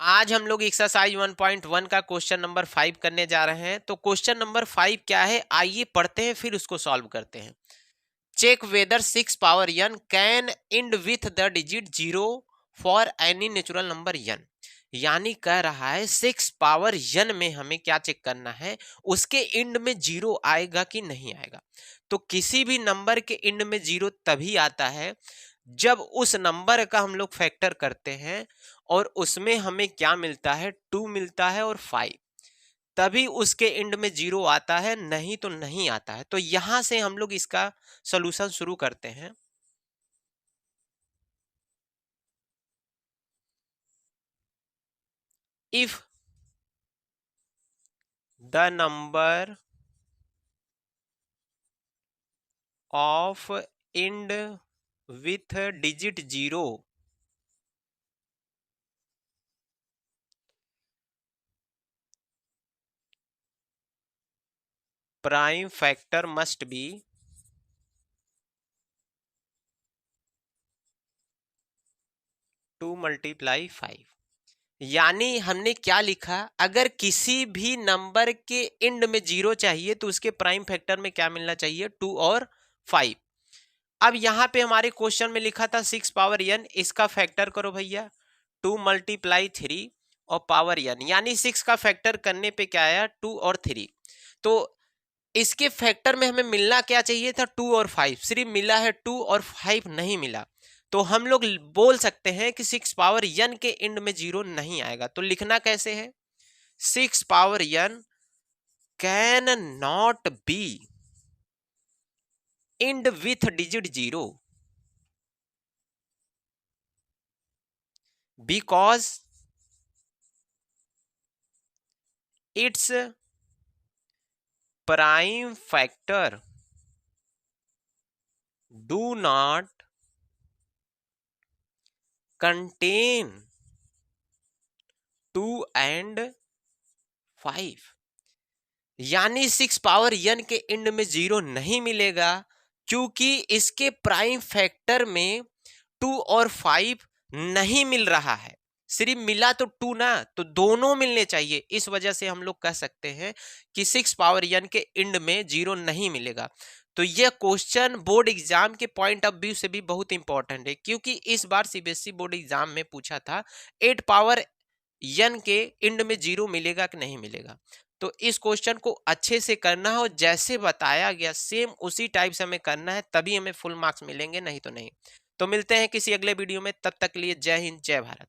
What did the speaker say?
आज हम लोग एक्सरसाइज 1.1 का क्वेश्चन नंबर 5 करने जा रहे हैं। तो क्वेश्चन नंबर 5 क्या है, आइए पढ़ते हैं फिर उसको सॉल्व करते हैं। Check whether 6 power n can end with the digit 0 for any natural number n। यानी कह रहा है 6 पावर n में हमें क्या चेक करना है, उसके एंड में 0 आएगा कि नहीं आएगा। तो किसी भी नंबर के एंड में 0 तभी आता है जब उस नंबर का हम लोग फैक्टर करते हैं और उसमें हमें क्या मिलता है, 2 मिलता है और 5, तभी उसके एंड में 0 आता है, नहीं तो नहीं आता है। तो यहां से हम लोग इसका सॉल्यूशन शुरू करते हैं। If the number of and with digit 0 prime factor must be 2 × 5। यानी हमने क्या लिखा, अगर किसी भी नंबर के एंड में 0 चाहिए तो उसके प्राइम फैक्टर में क्या मिलना चाहिए, 2 और 5। अब यहां पे हमारे क्वेश्चन में लिखा था 6 पावर n, इसका फैक्टर करो भैया, 2 × 3 और पावर n, यानी 6 का फैक्टर करने पे क्या आया, 2 और 3। तो इसके फैक्टर में हमें मिलना क्या चाहिए था, 2 और 5, सिर्फ मिला है 2 और 5 नहीं मिला। तो हम लोग बोल सकते हैं कि 6 पावर n के एंड में 0 नहीं आएगा। तो लिखना कैसे है, 6 power n can not be and with digit 0 because its prime factor do not contain 2 and 5। यानी 6 पावर n के एंड में 0 नहीं मिलेगा, क्योंकि इसके प्राइम फैक्टर में 2 और 5 नहीं मिल रहा है। सिर्फ मिला तो 2 ना, तो दोनों मिलने चाहिए। इस वजह से हम लोग कह सकते हैं कि 6 पावर n के एंड में 0 नहीं मिलेगा। तो यह क्वेश्चन बोर्ड एग्जाम के पॉइंट ऑफ व्यू से भी बहुत इंपॉर्टेंट है, क्योंकि इस बार सीबीएसई बोर्ड एग्जाम में पूछा था 8 पावर n के एंड में 0 मिलेगा कि नहीं मिलेगा। तो इस क्वेश्चन को अच्छे से करना है और जैसे बताया गया सेम उसी टाइप से हमें करना है, तभी हमें फुल मार्क्स मिलेंगे, नहीं तो नहीं। तो मिलते हैं किसी अगले वीडियो में, तब तक के लिए जय हिंद जय भारत।